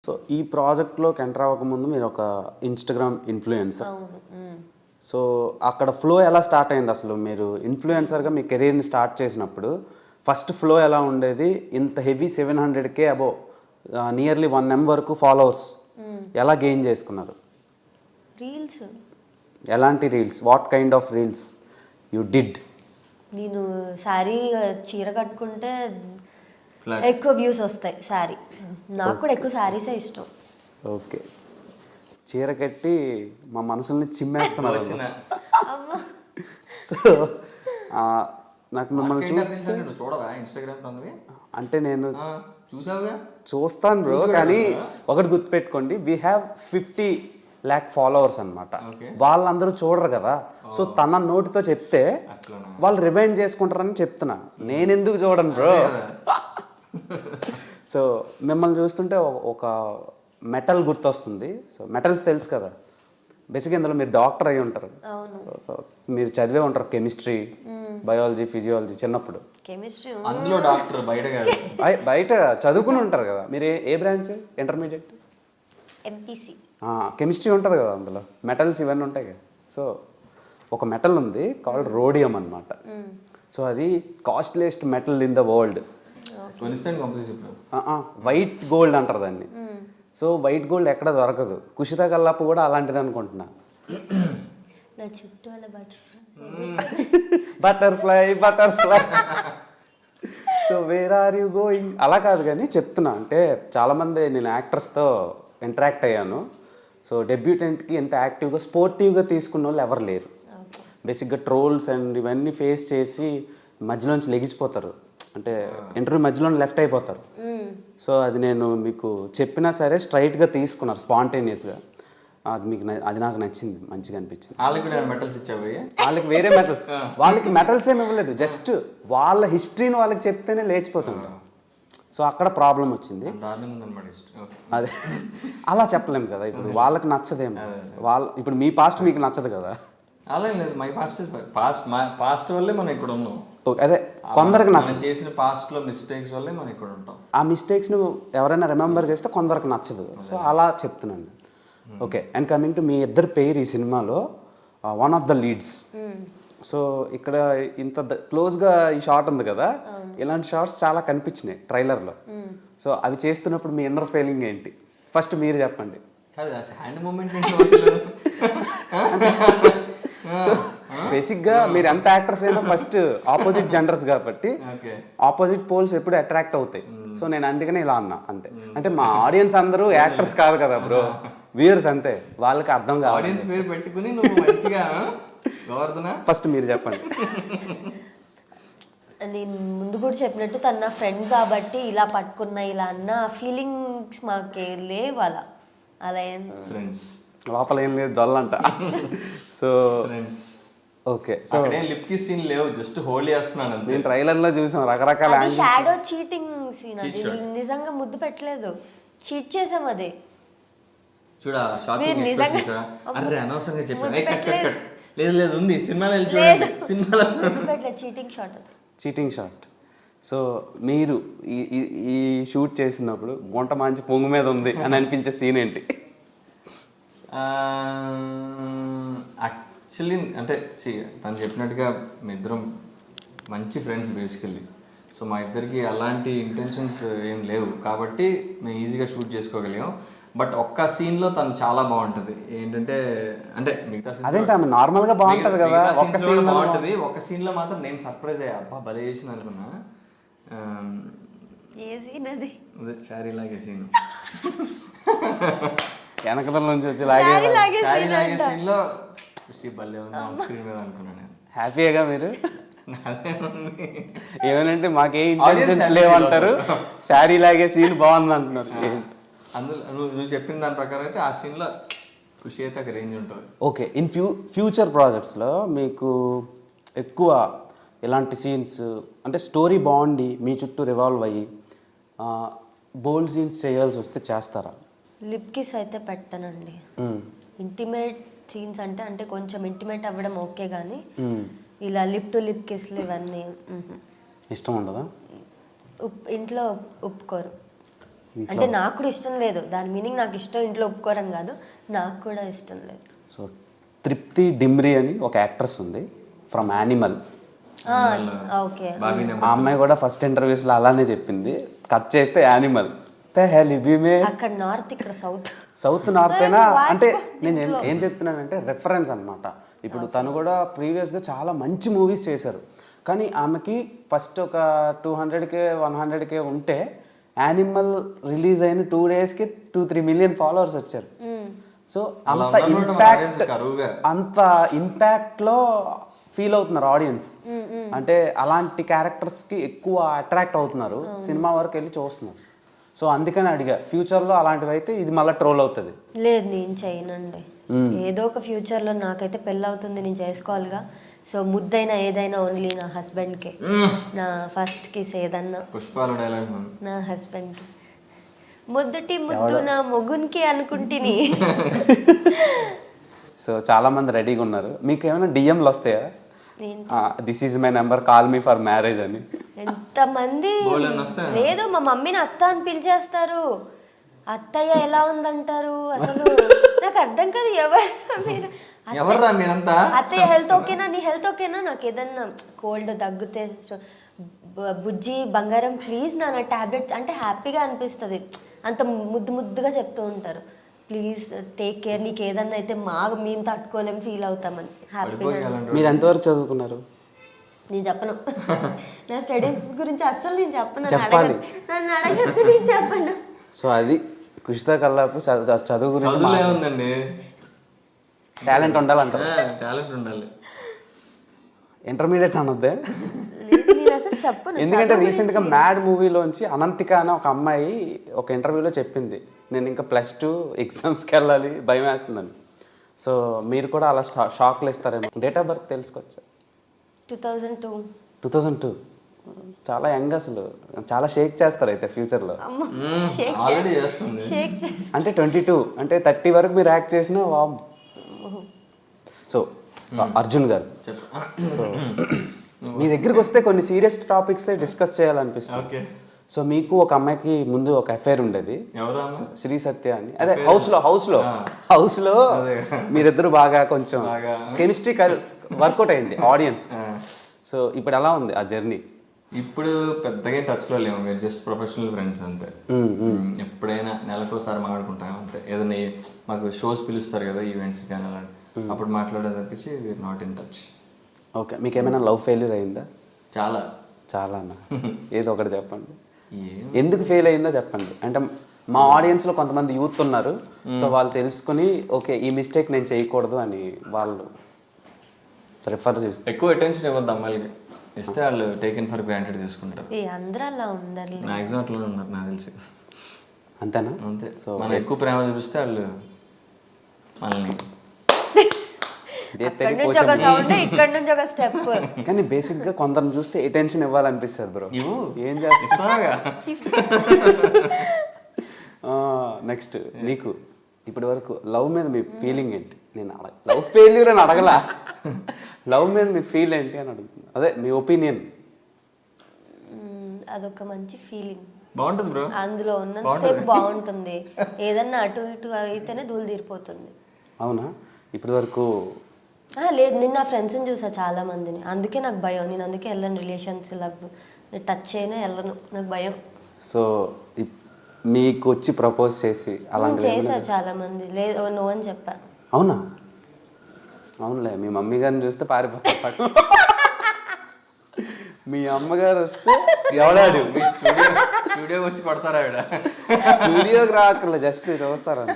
So ఈ ప్రాజెక్ట్లోకి enter అవ్వకముందు మీరు ఒక ఇన్స్టాగ్రామ్ ఇన్ఫ్లుయెన్సర్. సో అక్కడ ఫ్లో ఎలా స్టార్ట్ అయింది అసలు? మీరు ఇన్ఫ్లుయెన్సర్గా మీ కెరీర్ని స్టార్ట్ చేసినప్పుడు ఫస్ట్ ఫ్లో ఎలా ఉండేది? ఇంత హెవీ 700K అబో నియర్లీ 1M వరకు ఫాలోవర్స్ ఎలా గెయిన్ చేసుకున్నారు? రీల్స్. ఎలాంటి reels? What kind of reels you did? నేను శారీ చీర కట్టుకుంటే ఎక్కువ వ్యూస్ వస్తాయి. శారీ నాకు కూడా ఎక్కువ శారీసే ఇష్టం. ఓకే, చీర కట్టి మా మనసుల్ని చిమ్మేస్తున్నారు. సో నాకు మిమ్మల్ని చూస్తే అంటే నేను చూస్తాను బ్రో, కానీ ఒకటి గుర్తుపెట్టుకోండి, వీ హ్యావ్ 50 lakh ఫాలోవర్స్ అనమాట. వాళ్ళందరూ చూడరు కదా. సో తన నోటితో చెప్తే వాళ్ళు రివైండ్ చేసుకుంటారని చెప్తున్నా. నేను ఎందుకు చూడను బ్రో? సో మిమ్మల్ని చూస్తుంటే ఒక మెటల్ గుర్తొస్తుంది. సో మెటల్స్ తెలుసు కదా, బేసిక్గా ఇందులో మీరు డాక్టర్ అయి ఉంటారు. సో మీరు చదివే ఉంటారు కెమిస్ట్రీ, బయాలజీ, ఫిజియాలజీ చిన్నప్పుడు. కెమిస్ట్రీ అందులో డాక్టర్ బయట చదువుకుని ఉంటారు కదా. మీరు ఏ బ్రాంచ్? Intermediate MPC. కెమిస్ట్రీ ఉంటుంది కదా, అందులో మెటల్స్ ఇవన్నీ ఉంటాయి కదా. సో ఒక మెటల్ ఉంది కాల్డ్ రోడియం అనమాట. సో అది costliest metal in the world. White gold అంటారు దాన్ని. సో వైట్ గోల్డ్ ఎక్కడ దొరకదు. కుషిత కల్లాపు కూడా అలాంటిది అనుకుంటున్నా. నా చుట్టూ అలా butterfly. So where are you going అలా కాదు, కానీ చెప్తున్నా. అంటే చాలామంది నేను యాక్టర్స్తో ఇంటరాక్ట్ అయ్యాను. సో డెబ్యూటెంట్కి ఎంత యాక్టివ్గా స్పోర్టివ్గా తీసుకున్న వాళ్ళు ఎవరు లేరు. బేసిక్గా ట్రోల్స్ అండ్ ఇవన్నీ ఫేస్ చేసి మధ్యలోంచి లెగిసిపోతారు. అంటే ఇంటర్వ్యూ మధ్యలో లెఫ్ట్ అయిపోతారు. సో అది నేను మీకు చెప్పినా సరే స్ట్రైట్గా తీసుకున్నారు, స్పాంటేనియస్గా. అది మీకు అది నాకు నచ్చింది, మంచిగా అనిపించింది. వాళ్ళకి వేరే మెటల్స్, వాళ్ళకి మెటల్స్ ఏమి ఇవ్వలేదు, జస్ట్ వాళ్ళ హిస్టరీని వాళ్ళకి చెప్తేనే లేచిపోతుంటారు. సో అక్కడ ప్రాబ్లం వచ్చింది. అదే అలా చెప్పలేము కదా, ఇప్పుడు వాళ్ళకి నచ్చదేమో. ఇప్పుడు మీ పాస్ట్ మీకు నచ్చదు కదా. అలా లేదు, మై పాస్ట్ వల్లే మనం ఇక్కడ ఉన్నాం. అదే కొందరికి నచ్చదు. చేసిన పాస్ట్ లో మిస్టేక్స్ వల్లే మనం ఇక్కడ ఉంటాం. ఆ మిస్టేక్స్ని ఎవరైనా రిమెంబర్ చేస్తే కొందరికి నచ్చదు. సో అలా చెప్తున్నాను. Okay, and coming to me ఇద్దరు పేరు ఈ సినిమాలో one of the leads. So ఇక్కడ ఇంత క్లోజ్గా ఈ షాట్ ఉంది కదా, ఇలాంటి షార్ట్స్ చాలా కనిపించినాయి ట్రైలర్లో. సో అవి చేస్తున్నప్పుడు మీ ఇన్నర్ ఫీలింగ్ ఏంటి? ఫస్ట్ మీరు చెప్పండి. Hand moment. సో బేసిక్గా మీరు ఎంత యాక్టర్స్ అయినా ఫస్ట్ ఆపోజిట్ జెండర్స్ కాబట్టి ఆపోజిట్ పోల్స్ ఎప్పుడు అట్రాక్ట్ అవుతాయి. సో నేను అందుకనే ఇలా అన్నా అంతే. అంటే మా ఆడియన్స్ అందరూ యాక్టర్స్ కాదు కదా బ్రో, వ్యూయర్స్ అంతే, వాళ్ళకి అర్థం కాదు. ఆడియన్స్ పేరు పెట్టుకుని నువ్వు మంచిగా ఫస్ట్ మీరు చెప్పండి. నేను ముందు కూడా చెప్పినట్టు తన నా ఫ్రెండ్ కాబట్టి ఇలా పట్టుకున్నా ఇలా అన్న ఫీలింగ్స్ మాకే లేవు. అలా ఫ్రెండ్స్ లోపల ఏం లేదు, డొల్లంట. So okay, so lip kiss scene లేవు, జస్ట్ హోల్డ్ చేస్తున్నాను. నేను ట్రైలర్ లో చూసాం రకరకాల షాడో చీటింగ్ సీన్. అది నిజంగా ముద్దు పెట్టలేదు, చీట్ చేసాం. అదే చూడా షాకింగ్ ఎక్స్‌ప్రెషన్. అరే అనవసరంగా చెప్పాను. లేదు ఉంది సినిమాలో చూడండి, సినిమాలో పెట్టలే చీటింగ్ షాట్. అది చీటింగ్ షాట్. సో మీరు ఈ షూట్ చేసినప్పుడు గుంట మంచి పొంగు మీద ఉంది అని అనిపించే సీన్ ఏంటి? యాక్చువల్లీ అంటే తను చెప్పినట్టుగా మీ ఇద్దరం మంచి ఫ్రెండ్స్ బేసికల్లీ. సో మా ఇద్దరికి అలాంటి ఇంటెన్షన్స్ ఏం లేవు కాబట్టి మేము ఈజీగా షూట్ చేసుకోగలిగాం. బట్ ఒక్క సీన్లో తను చాలా బాగుంటుంది. ఏంటంటే అంటే మిగతా అదేంటి ఆమె నార్మల్గా బాగుంటుంది కదా, ఒక్క సీన్ బాగుంటుంది. ఒక సీన్లో మాత్రం నేను సర్ప్రైజ్ అయ్యా, అబ్బా భలే చేసింది అనుకున్నా. ఏ సీన్ అది? అదే శారీ లాగే సీన్, వెనకదల నుంచి వచ్చి లాగే సీన్ లో భలే ఉంది ఆన్ స్క్రీన్ మీద అనుకున్నాను. హ్యాపీగా మీరు ఏమనంటే మాకే ఇంటెన్షన్స్ లేవంటారు, శారీ లాగే సీన్ బాగుంది అంటున్నారు. అందులో నువ్వు చెప్పిన దాని ప్రకారం అయితే ఆ సీన్లో ఖుషి అయితే ఒక రేంజ్ ఉంటుంది. ఓకే, ఇన్ ఫ్యూచర్ ప్రాజెక్ట్స్లో మీకు ఎక్కువ ఇలాంటి సీన్స్ అంటే స్టోరీ బాగుండి మీ చుట్టూ రివాల్వ్ అయ్యి బోల్డ్ సీన్స్ చేయాల్సి వస్తే చేస్తారా? లిప్ కిస్ అయితే పెట్టానండి. ఇంటిమేట్ సీన్స్ అంటే కొంచెం ఇంటిమేట్ అవ్వడం ఓకే, కానీ ఇలా లిప్ టు లిప్ కిస్లు ఇవన్నీ ఇష్టం ఉండదా? ఇంట్లో ఒప్పుకోరు. అంటే నాకు కూడా ఇష్టం లేదు, దాని మీనింగ్ నాకు ఇష్టం ఇంట్లో ఒప్పుకోరని కాదు, నాకు కూడా ఇష్టం లేదు. సో తృప్తి డిమ్రీ అని ఒక యాక్ట్రెస్ ఉంది ఫ్రమ్ యానిమల్. ఓకే, ఆ అమ్మాయి కూడా ఫస్ట్ ఇంటర్వ్యూస్లో అలానే చెప్పింది, కట్ చేస్తే యానిమల్ పెహలిబిమే. అక్కడ నార్త్, ఇక్కడ సౌత్. సౌత్ నార్త్ అయినా అంటే నేను ఏం చెప్తున్నానంటే రెఫరెన్స్ అనమాట. ఇప్పుడు తను కూడా ప్రీవియస్గా చాలా మంచి మూవీస్ చేశారు, కానీ ఆమెకి ఫస్ట్ ఒక 200K 100K ఉంటే యానిమల్ రిలీజ్ అయిన 2 daysకి 2-3 million ఫాలోవర్స్ వచ్చారు. సో అంత ఇంపాక్ట్లో ఫీల్ అవుతున్నారు ఆడియన్స్. అంటే అలాంటి క్యారెక్టర్స్కి ఎక్కువ అట్రాక్ట్ అవుతున్నారు, సినిమా వరకు వెళ్ళి చూస్తున్నారు. సో అందుకని అడిగా, ఫ్యూచర్లో అలాంటివి అయితే ఇది మళ్ళీ ట్రోల్ అవుతుంది. లేదు, నేను చేయనండి. ఏదో ఒక ఫ్యూచర్లో నాకైతే పెళ్ళి అవుతుంది, నేను చేసుకోవాలిగా. సో ముద్దైనా ఏదైనా ఓన్లీ నా హస్బెండ్కే, నా ఫస్ట్ కిస్ ఏదన్నా పుష్పాలు డైలాగ్ నా హస్బెండ్కి. మొదటి ముద్దు నా మొగునికి అనుకుంటుని. సో చాలా మంది రెడీగా ఉన్నారు. మీకు ఏమైనా డిఎంలు వస్తాయా, this is my number, call me for marriage అని? ఎంతమంది లేదు, మా మమ్మీని అత్త అని పిలిచేస్తారు, అత్తయ్య ఎలా ఉందంటారు, అసలు నాకు అర్థం కాదు. ఎవర్రా మీరంతా? అత్తయ్య హెల్త్ ఓకేనా, నీ హెల్త్ ఓకేనా, నాకు ఏదన్నా కోల్డ్ తగ్గితే బుజ్జి బంగారం ప్లీజ్ నా టాబ్లెట్స్ అంటే హ్యాపీగా అనిపిస్తుంది. అంత ముద్దు ముద్దుగా చెప్తూ ఉంటారు, ప్లీజ్ టేక్ కేర్, నీకు ఏదన్నా అయితే మేము తట్టుకోలేం, ఫీల్ అవుతామని హ్యాపీగా. మీరు ఎంతవరకు చదువుకున్నారు? నేను చెప్పను, నా స్టడీస్ గురించి అస్సలు నేను చెప్పను, చెప్పాలి, నన్ను అడగద్దు, నేను చెప్పను. సో అది కుషితా కల్లాపు చదువు గురించి ఉందండి, టాలెంట్ ఉండాలంటారు. టాలెంట్ ఉండాలి. ఇంటర్మీడియట్ అనొద్దే, నేను అసలు చెప్పను. ఎందుకంటే రీసెంట్గా మ్యాడ్ మూవీలోంచి అనంతిక అని ఒక అమ్మాయి ఒక ఇంటర్వ్యూలో చెప్పింది, నేను ఇంకా +2 ఎగ్జామ్స్కి వెళ్ళాలి, భయం వేస్తుందని. సో మీరు కూడా అలా షాక్లు ఇస్తారేమో. డేట్ ఆఫ్ బర్త్ తెలుసుకోవచ్చు? 2002. చాలా యంగ్, అసలు చాలా షేక్ చేస్తారు అయితే ఫ్యూచర్లో. ఆల్రెడీ చేస్తుంది. అంటే 22 అంటే 30 వరకు మీరు యాక్ట్ చేసిన వామ్. సో అర్జున్ గారు, సో మీ దగ్గరికి వస్తే కొన్ని సీరియస్ టాపిక్స్ డిస్కస్ చేయాలనిపిస్తుంది. సో మీకు ఒక అమ్మాయికి ముందు ఒక అఫైర్ ఉండేది, శ్రీ సత్య అని. అదే హౌస్ లో మీరిద్దరు బాగా కొంచెం కెమిస్ట్రీ వర్కౌట్ అయింది ఆడియన్స్. సో ఇప్పుడు ఎలా ఉంది ఆ జర్నీ? ఇప్పుడు పెద్దగా టచ్లో లేము, మీరు జస్ట్ ప్రొఫెషనల్ ఫ్రెండ్స్ అంతే. ఎప్పుడైనా నెలకోసారి మాట్లాడుకుంటాం అంతే. ఏదైనా మాకు షోస్ పిలుస్తారు కదా, ఈవెంట్స్ కానీ అలాంటి, అప్పుడు మాట్లాడేది తప్పించి we are not in touch. Okay, మీకు ఏమైనా లవ్ ఫెయిల్యూర్ అయిందా? చాలా అన్న, ఏదో ఒకటి చెప్పండి, ఎందుకు ఫెయిల్ అయిందో చెప్పండి. అంటే మా ఆడియన్స్లో కొంతమంది యూత్ ఉన్నారు, సో వాళ్ళు తెలుసుకుని ఓకే ఈ మిస్టేక్ నేను చేయకూడదు అని వాళ్ళు రిఫర్ చేస్తారు. ఎక్కువ అటెన్షన్ ఇవ్వద్దు అమ్మాయిలకి, ఇస్తే వాళ్ళు టేకెన్ ఫర్ గ్రాంటెడ్ తీసుకుంటారు. అందరూ అలా ఉండాలి, మ్యాక్సిమం అట్లా ఉన్నారు నాకు తెలిసి. అంతేనా? అంతే. సో మనం ఎక్కువ ప్రేమ చూపిస్తే వాళ్ళు మనల్ని కానీ బేసిక్ గా కొందరిని చూస్తే అటెన్షన్ ఇవ్వాలనిపిస్తుంది బ్రో. ఏం చేస్తా. నెక్స్ట్ మీకు ఇప్పటి వరకు లవ్ మీద మీ ఫీలింగ్ ఏంటి? నేను లవ్ ఫెయిల్యూర్ అని అడగలా, లవ్ మీద మీ ఫీల్ ఏంటి అని అడుగుతున్నా, అదే మీ ఒపీనియన్. అదొక మంచి ఫీలింగ్, బాగుంటుంది బ్రో, అందులో ఉన్నంతసేపు బాగుంటుంది, ఏదన్నా అటు ఇటు అయితేనే దూలు తీరిపోతుంది. అవునా? ఇప్పటి వరకు లేదు, నేను నా ఫ్రెండ్స్ని చూసా చాలా మందిని, అందుకే నాకు భయం. నేను అందుకే వెళ్ళను రిలేషన్స్, లవ్ టచ్ చేయనే వెళ్ళను, నాకు భయం. సో మీకు వచ్చి ప్రపోజ్ చేసి అలాంటి చేసా చాలా మంది, లేదు నో అని చెప్పా. అవునా? అవునులే, మీ మమ్మీ గారిని చూస్తే పారిపోతారు. మీ అమ్మగారు వస్తే ఎవడాడు స్టూడియో వచ్చి కొడతారా? స్టూడియోకి రాకర్లే, జస్ట్ చూస్తారా?